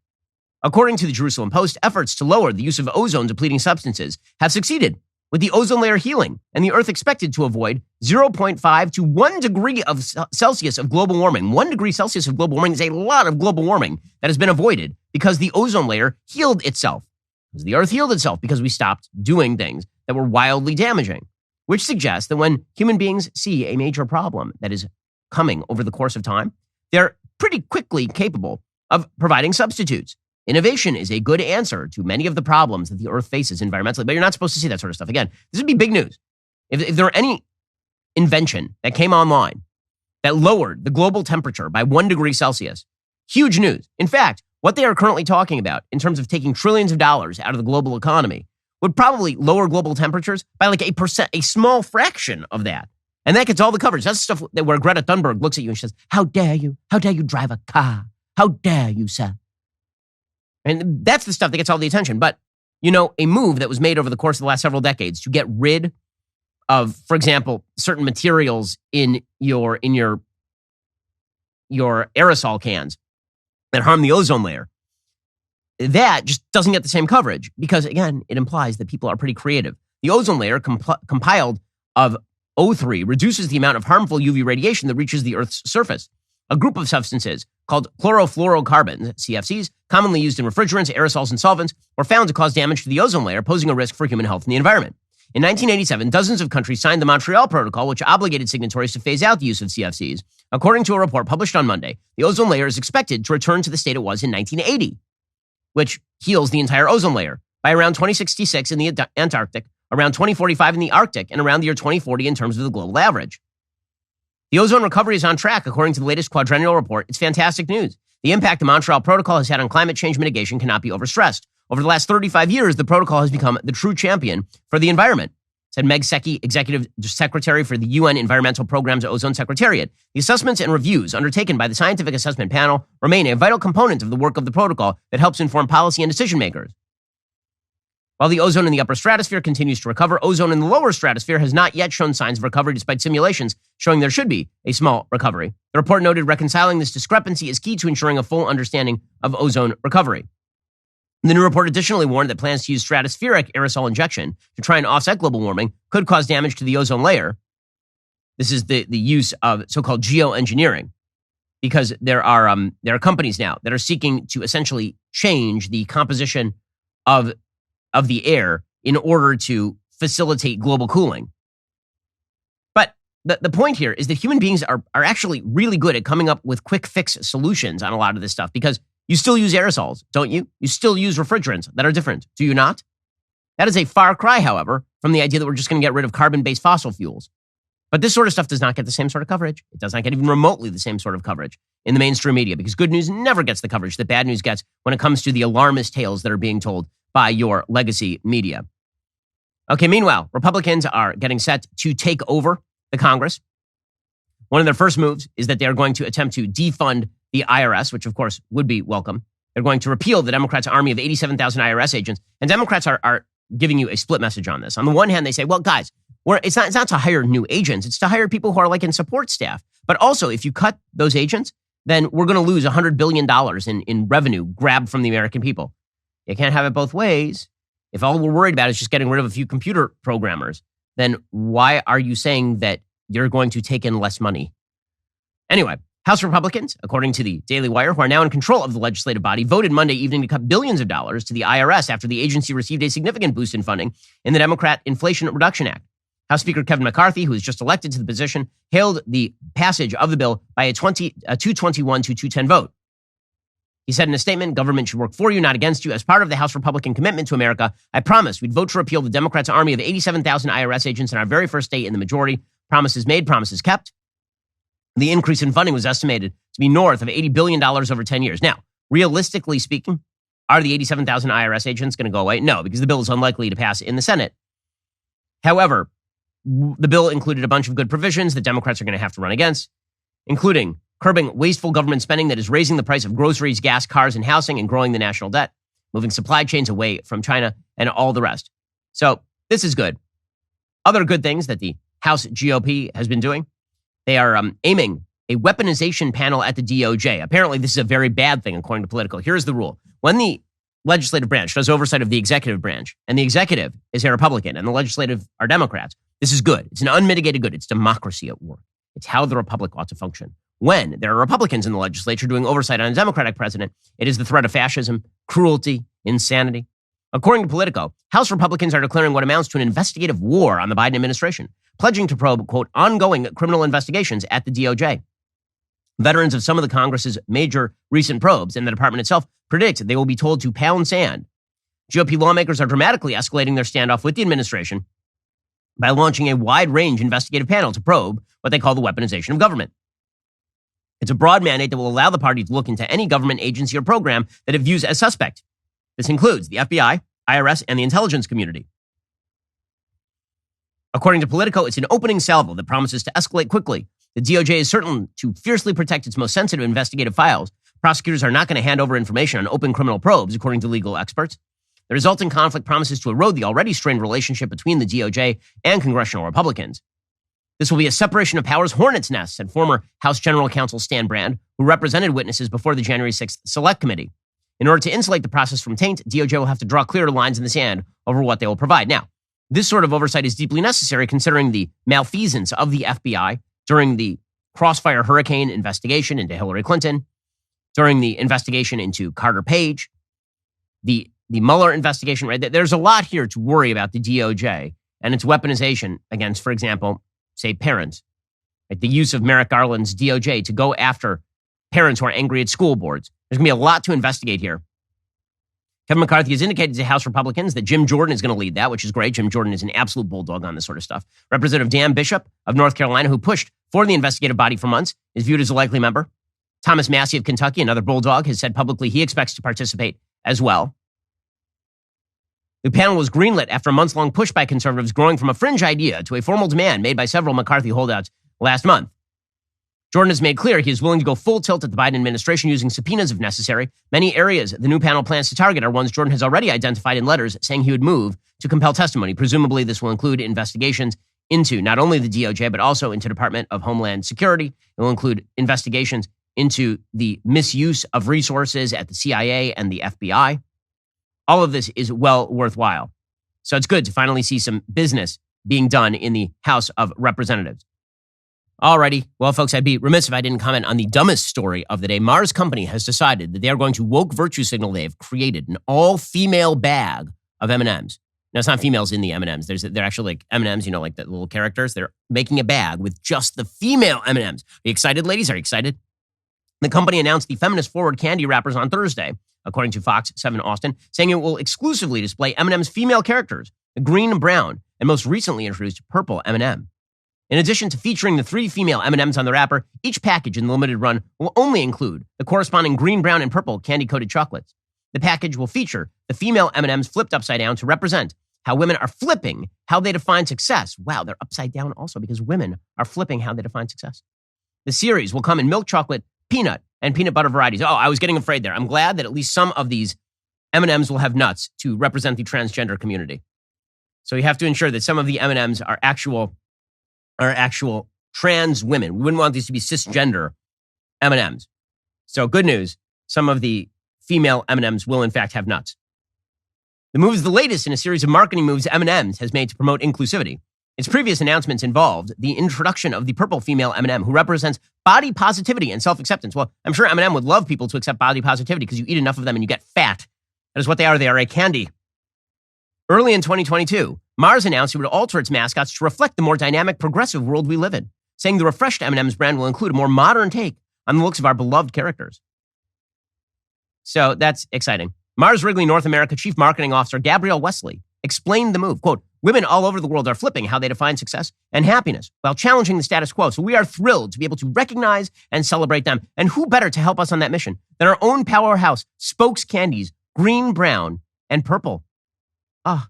According to the Jerusalem Post, efforts to lower the use of ozone-depleting substances have succeeded, with the ozone layer healing and the Earth expected to avoid 0.5 to 1 degree of Celsius of global warming. 1 degree Celsius of global warming is a lot of global warming that has been avoided because the ozone layer healed itself. Because the Earth healed itself because we stopped doing things that were wildly damaging, which suggests that when human beings see a major problem that is coming over the course of time, they're pretty quickly capable of providing substitutes. Innovation is a good answer to many of the problems that the Earth faces environmentally, but you're not supposed to see that sort of stuff. Again, this would be big news. If there were any invention that came online that lowered the global temperature by 1 degree Celsius, huge news. In fact, what they are currently talking about in terms of taking trillions of dollars out of the global economy would probably lower global temperatures by like a small fraction of that. And that gets all the coverage. That's stuff that where Greta Thunberg looks at you and she says, how dare you? How dare you drive a car? How dare you, sir? And that's the stuff that gets all the attention. But, a move that was made over the course of the last several decades to get rid of, for example, certain materials in your aerosol cans that harm the ozone layer, that just doesn't get the same coverage because, again, it implies that people are pretty creative. The ozone layer compiled of O3 reduces the amount of harmful UV radiation that reaches the Earth's surface. A group of substances called chlorofluorocarbons, CFCs, commonly used in refrigerants, aerosols, and solvents, were found to cause damage to the ozone layer, posing a risk for human health and the environment. In 1987, dozens of countries signed the Montreal Protocol, which obligated signatories to phase out the use of CFCs. According to a report published on Monday, the ozone layer is expected to return to the state it was in 1980, which heals the entire ozone layer by around 2066 in the Antarctic, around 2045 in the Arctic, and around the year 2040 in terms of the global average. The ozone recovery is on track, according to the latest quadrennial report. It's fantastic news. The impact the Montreal Protocol has had on climate change mitigation cannot be overstressed. Over the last 35 years, the protocol has become the true champion for the environment, said Meg Secchi, Executive Secretary for the UN Environmental Programme's Ozone Secretariat. The assessments and reviews undertaken by the Scientific Assessment Panel remain a vital component of the work of the protocol that helps inform policy and decision makers. While the ozone in the upper stratosphere continues to recover, ozone in the lower stratosphere has not yet shown signs of recovery despite simulations showing there should be a small recovery. The report noted reconciling this discrepancy is key to ensuring a full understanding of ozone recovery. The new report additionally warned that plans to use stratospheric aerosol injection to try and offset global warming could cause damage to the ozone layer. This is the use of so-called geoengineering, because there are companies now that are seeking to essentially change the composition of the air in order to facilitate global cooling. But the point here is that human beings are actually really good at coming up with quick fix solutions on a lot of this stuff, because you still use aerosols, don't you? You still use refrigerants that are different, do you not? That is a far cry, however, from the idea that we're just going to get rid of carbon-based fossil fuels. But this sort of stuff does not get the same sort of coverage. It does not get even remotely the same sort of coverage in the mainstream media, because good news never gets the coverage that bad news gets when it comes to the alarmist tales that are being told by your legacy media. Okay, meanwhile, Republicans are getting set to take over the Congress. One of their first moves is that they are going to attempt to defund the IRS, which of course would be welcome. They're going to repeal the Democrats' army of 87,000 IRS agents. And Democrats are giving you a split message on this. On the one hand, they say, well, guys, it's not to hire new agents. It's to hire people who are like in support staff. But also, if you cut those agents, then we're going to lose $100 billion in revenue grabbed from the American people. You can't have it both ways. If all we're worried about is just getting rid of a few computer programmers, then why are you saying that you're going to take in less money? Anyway, House Republicans, according to the DailyWire, who are now in control of the legislative body, voted Monday evening to cut billions of dollars to the IRS after the agency received a significant boost in funding in the Democrat Inflation Reduction Act. House Speaker Kevin McCarthy, who was just elected to the position, hailed the passage of the bill by a 221 to 210 vote. He said in a statement, government should work for you, not against you. As part of the House Republican commitment to America, I promised we'd vote to repeal the Democrats' army of 87,000 IRS agents in our very first state in the majority. Promises made, promises kept. The increase in funding was estimated to be north of $80 billion over 10 years. Now, realistically speaking, are the 87,000 IRS agents going to go away? No, because the bill is unlikely to pass in the Senate. However, the bill included a bunch of good provisions that Democrats are going to have to run against, including curbing wasteful government spending that is raising the price of groceries, gas, cars, and housing and growing the national debt, moving supply chains away from China, and all the rest. So this is good. Other good things that the House GOP has been doing, they are aiming a weaponization panel at the DOJ. Apparently, this is a very bad thing, according to Politico. Here's the rule. When the legislative branch does oversight of the executive branch, and the executive is a Republican, and the legislative are Democrats, this is good. It's an unmitigated good. It's democracy at work. It's how the republic ought to function. When there are Republicans in the legislature doing oversight on a Democratic president, it is the threat of fascism, cruelty, insanity. According to Politico, House Republicans are declaring what amounts to an investigative war on the Biden administration, pledging to probe, quote, ongoing criminal investigations at the DOJ. Veterans of some of the Congress's major recent probes and the department itself predict they will be told to pound sand. GOP lawmakers are dramatically escalating their standoff with the administration by launching a wide-range investigative panel to probe what they call the weaponization of government. It's a broad mandate that will allow the party to look into any government agency or program that it views as suspect. This includes the FBI, IRS, and the intelligence community. According to Politico, it's an opening salvo that promises to escalate quickly. The DOJ is certain to fiercely protect its most sensitive investigative files. Prosecutors are not going to hand over information on open criminal probes, according to legal experts. The resulting conflict promises to erode the already strained relationship between the DOJ and congressional Republicans. This will be a separation of powers hornet's nest, said former House General Counsel Stan Brand, who represented witnesses before the January 6th Select Committee. In order to insulate the process from taint, DOJ will have to draw clear lines in the sand over what they will provide. Now, this sort of oversight is deeply necessary considering the malfeasance of the FBI during the Crossfire Hurricane investigation into Hillary Clinton, during the investigation into Carter Page, the Mueller investigation, right? There's a lot here to worry about the DOJ and its weaponization against, for example, say parents. Right? The use of Merrick Garland's DOJ to go after parents who are angry at school boards. There's going to be a lot to investigate here. Kevin McCarthy has indicated to House Republicans that Jim Jordan is going to lead that, which is great. Jim Jordan is an absolute bulldog on this sort of stuff. Representative Dan Bishop of North Carolina, who pushed for the investigative body for months, is viewed as a likely member. Thomas Massey of Kentucky, another bulldog, has said publicly he expects to participate as well. The panel was greenlit after a months-long push by conservatives growing from a fringe idea to a formal demand made by several McCarthy holdouts last month. Jordan has made clear he is willing to go full tilt at the Biden administration using subpoenas if necessary. Many areas the new panel plans to target are ones Jordan has already identified in letters saying he would move to compel testimony. Presumably, this will include investigations into not only the DOJ, but also into Department of Homeland Security. It will include investigations into the misuse of resources at the CIA and the FBI. All of this is well worthwhile. So it's good to finally see some business being done in the House of Representatives. Alrighty. Well, folks, I'd be remiss if I didn't comment on the dumbest story of the day. Mars Company has decided that they are going to woke virtue signal they have created an all-female bag of M&Ms. Now, it's not females in the M&Ms. They're actually like M&Ms, like the little characters. They're making a bag with just the female M&Ms. Are you excited, ladies? Are you excited? The company announced the feminist-forward candy wrappers on Thursday, according to Fox 7 Austin, saying it will exclusively display M&M's female characters, the green, brown, and most recently introduced purple M&M. In addition to featuring the 3 female M&Ms on the wrapper, each package in the limited run will only include the corresponding green, brown, and purple candy-coated chocolates. The package will feature the female M&Ms flipped upside down to represent how women are flipping how they define success. Wow, they're upside down also because women are flipping how they define success. The series will come in milk chocolate, peanut, and peanut butter varieties. Oh, I was getting afraid there. I'm glad that at least some of these M&Ms will have nuts to represent the transgender community. So you have to ensure that some of the M&Ms are actual trans women. We wouldn't want these to be cisgender M&Ms. So good news, some of the female M&Ms will in fact have nuts. The move is the latest in a series of marketing moves M&Ms has made to promote inclusivity. Its previous announcements involved the introduction of the purple female M&M, who represents body positivity and self-acceptance. Well, I'm sure M&M would love people to accept body positivity because you eat enough of them and you get fat. That is what they are. They are a candy. Early in 2022, Mars announced it would alter its mascots to reflect the more dynamic, progressive world we live in, saying the refreshed M&M's brand will include a more modern take on the looks of our beloved characters. So that's exciting. Mars Wrigley North America Chief Marketing Officer Gabrielle Wesley explained the move. Quote, women all over the world are flipping how they define success and happiness while challenging the status quo. So we are thrilled to be able to recognize and celebrate them. And who better to help us on that mission than our own powerhouse spokes candies, green, brown, and purple. Ah,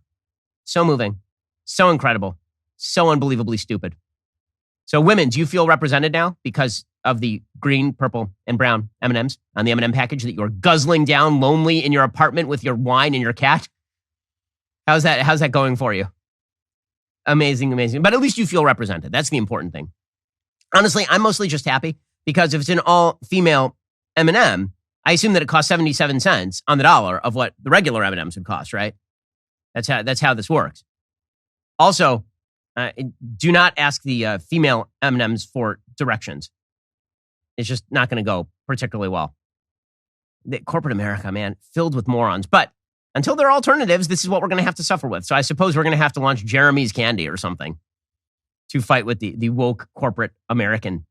so moving, so incredible, so unbelievably stupid. So women, do you feel represented now because of the green, purple, and brown M&Ms on the M&M package that you're guzzling down lonely in your apartment with your wine and your cat? How's that going for you? Amazing, amazing. But at least you feel represented. That's the important thing. Honestly, I'm mostly just happy because if it's an all-female M&M, I assume that it costs 77 cents on the dollar of what the regular M&Ms would cost, right? That's how this works. Also, do not ask the female M&Ms for directions. It's just not going to go particularly well. The corporate America, man, filled with morons. But until there are alternatives, this is what we're going to have to suffer with. So I suppose we're going to have to launch Jeremy's Candy or something to fight with the woke corporate American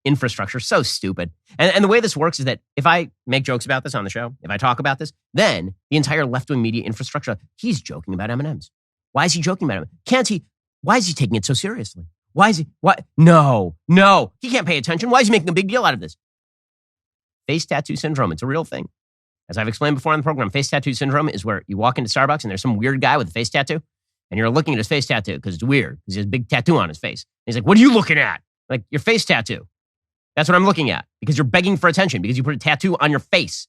infrastructure. So stupid. And the way this works is that if I make jokes about this on the show, if I talk about this, then the entire left-wing media infrastructure, he's joking about M&Ms. Why is he joking about it? Can't he? Why is he taking it so seriously? Why is he? What? No, he can't pay attention. Why is he making a big deal out of this? Face tattoo syndrome. It's a real thing. As I've explained before on the program, face tattoo syndrome is where you walk into Starbucks and there's some weird guy with a face tattoo and you're looking at his face tattoo because it's weird because he has a big tattoo on his face. And he's like, what are you looking at? Like, your face tattoo. That's what I'm looking at because you're begging for attention because you put a tattoo on your face.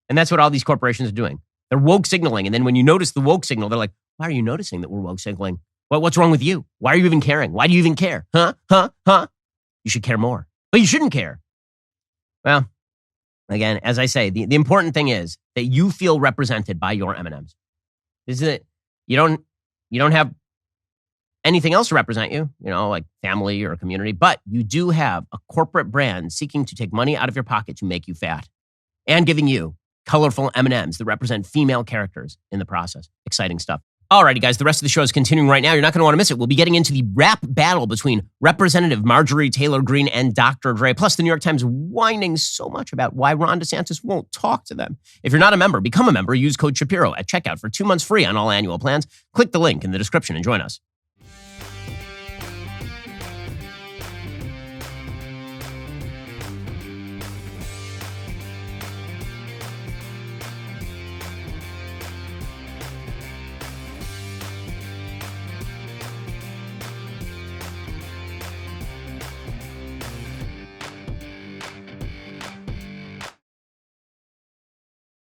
And that's what all these corporations are doing. They're woke signaling. And then when you notice the woke signal, they're like, why are you noticing that we're woke signaling? Well, what's wrong with you? Why are you even caring? Why do you even care? Huh? You should care more. But you shouldn't care. Well, again, as I say, the important thing is that you feel represented by your M&Ms. This is it. You don't have anything else to represent you, like family or a community, but you do have a corporate brand seeking to take money out of your pocket to make you fat and giving you colorful M&Ms that represent female characters in the process. Exciting stuff. Alrighty, guys, the rest of the show is continuing right now. You're not going to want to miss it. We'll be getting into the rap battle between Representative Marjorie Taylor Greene and Dr. Dre. Plus, the New York Times whining so much about why Ron DeSantis won't talk to them. If you're not a member, become a member. Use code Shapiro at checkout for 2 months free on all annual plans. Click the link in the description and join us.